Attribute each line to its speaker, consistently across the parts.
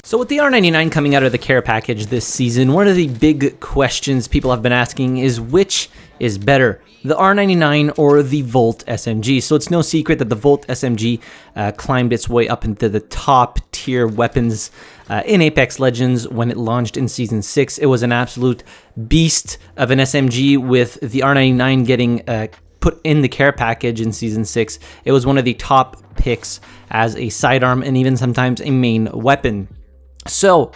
Speaker 1: So with the R99 coming out of the care package this season, one of the big questions people have been asking is which is better, the R99 or the Volt SMG? So it's no secret that the Volt SMG climbed its way up into the top tier weapons in Apex Legends when it launched in Season 6. It was an absolute beast of an SMG, with the R99 getting put in the care package in Season 6. It was one of the top picks as a sidearm and even sometimes a main weapon. So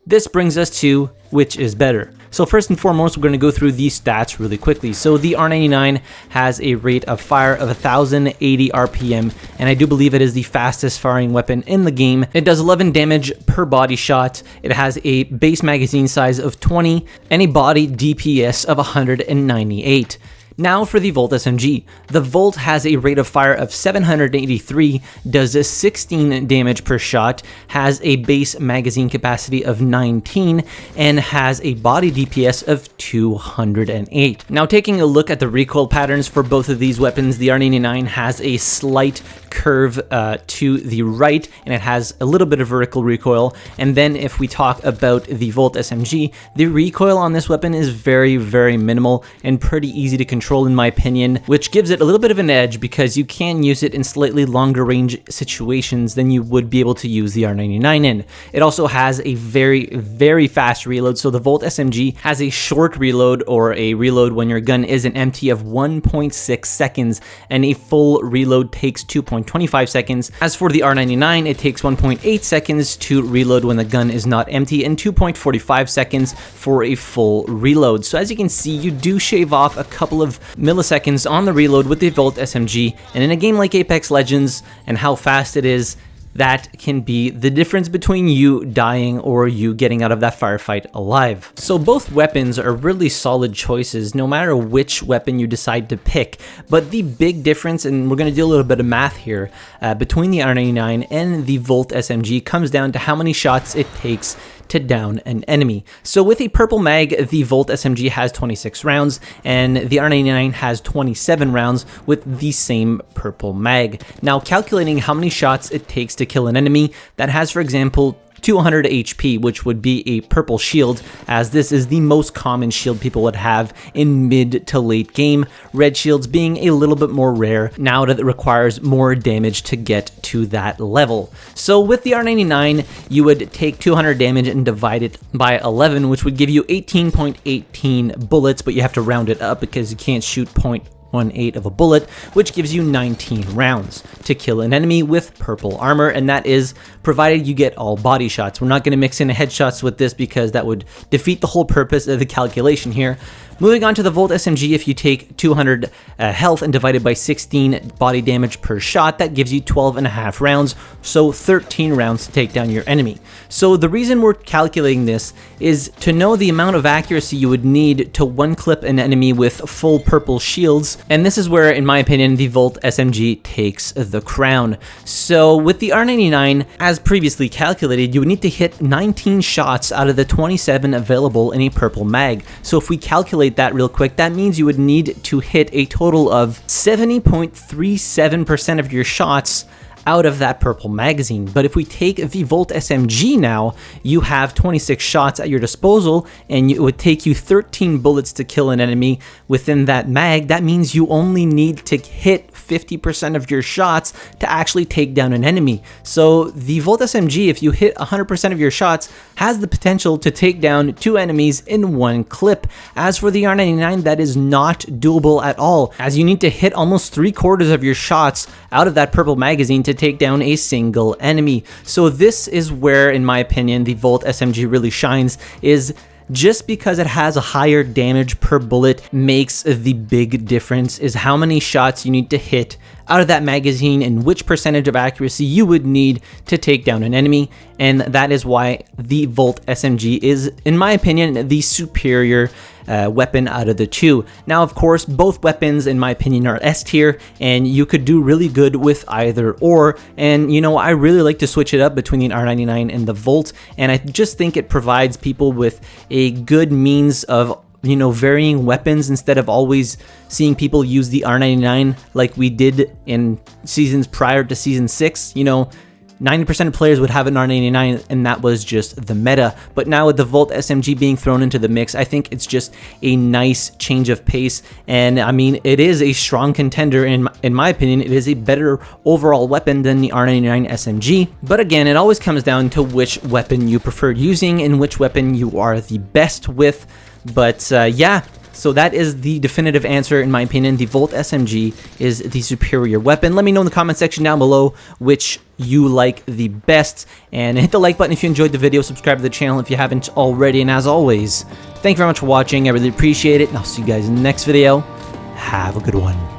Speaker 1: this brings us to which is better. So first and foremost, we're going to go through these stats really quickly. So the R99 has a rate of fire of 1080 RPM, and I do believe it is the fastest firing weapon in the game. It does 11 damage per body shot. It has a base magazine size of 20 and a body DPS of 198. Now for the Volt SMG. The Volt has a rate of fire of 783, does 16 damage per shot, has a base magazine capacity of 19, and has a body DPS of 208. Now taking a look at the recoil patterns for both of these weapons, the R99 has a slight curve to the right, and it has a little bit of vertical recoil. And then if we talk about the Volt SMG, the recoil on this weapon is very, very minimal and pretty easy to control in my opinion, which gives it a little bit of an edge because you can use it in slightly longer range situations than you would be able to use the R99 in. It also has a very, very fast reload. So the Volt SMG has a short reload, or a reload when your gun isn't empty, of 1.6 seconds, and a full reload takes 2.25 seconds. As for the R99, it takes 1.8 seconds to reload when the gun is not empty, and 2.45 seconds for a full reload. So as you can see, you do shave off a couple of milliseconds on the reload with the Volt SMG, and in a game like Apex Legends and how fast it is, that can be the difference between you dying or you getting out of that firefight alive. So both weapons are really solid choices no matter which weapon you decide to pick, but the big difference, and we're going to do a little bit of math here, between the R99 and the Volt SMG comes down to how many shots it takes to down an enemy. So with a purple mag, the Volt SMG has 26 rounds and the R99 has 27 rounds with the same purple mag. Now calculating how many shots it takes to kill an enemy that has, for example, 200 HP, which would be a purple shield, as this is the most common shield people would have in mid to late game, red shields being a little bit more rare now that it requires more damage to get to that level. So with the R99, you would take 200 damage and divide it by 11, which would give you 18.18 bullets, but you have to round it up because you can't shoot 0.18 of a bullet, which gives you 19 rounds to kill an enemy with purple armor, and that is provided you get all body shots. We're not going to mix in headshots with this because that would defeat the whole purpose of the calculation here. Moving on to the Volt SMG, if you take 200 health and divide it by 16 body damage per shot, that gives you 12.5 rounds, so 13 rounds to take down your enemy. So the reason we're calculating this is to know the amount of accuracy you would need to one-clip an enemy with full purple shields, and this is where, in my opinion, the Volt SMG takes the crown. So with the R99, as previously calculated, you would need to hit 19 shots out of the 27 available in a purple mag. So if we calculate that real quick, that means you would need to hit a total of 70.37% of your shots out of that purple magazine. But if we take the Volt SMG now, you have 26 shots at your disposal and it would take you 13 bullets to kill an enemy within that mag. That means you only need to hit 50% of your shots to actually take down an enemy. So the Volt SMG, if you hit 100% of your shots, has the potential to take down 2 enemies in one clip. As for the R99, that is not doable at all, as you need to hit almost 3/4 of your shots out of that purple magazine to take down a single enemy. So this is where, in my opinion, the Volt SMG really shines, is just because it has a higher damage per bullet makes the big difference, is how many shots you need to hit out of that magazine and which percentage of accuracy you would need to take down an enemy. And that is why the Volt SMG is, in my opinion, the superior weapon out of the two. Now, of course, both weapons, in my opinion, are S tier, and you could do really good with either or. And, you know, I really like to switch it up between the R99 and the Volt, and I just think it provides people with a good means of, you know, varying weapons instead of always seeing people use the R99 like we did in seasons prior to Season 6. You know, 90% of players would have an R99, and that was just the meta. But now with the Volt SMG being thrown into the mix, I think it's just a nice change of pace. And I mean, it is a strong contender. In my opinion, it is a better overall weapon than the R99 SMG. But again, it always comes down to which weapon you prefer using and which weapon you are the best with. But yeah. So that is the definitive answer, in my opinion. The Volt SMG is the superior weapon. Let me know in the comment section down below which you like the best. And hit the like button if you enjoyed the video. Subscribe to the channel if you haven't already. And as always, thank you very much for watching. I really appreciate it. And I'll see you guys in the next video. Have a good one.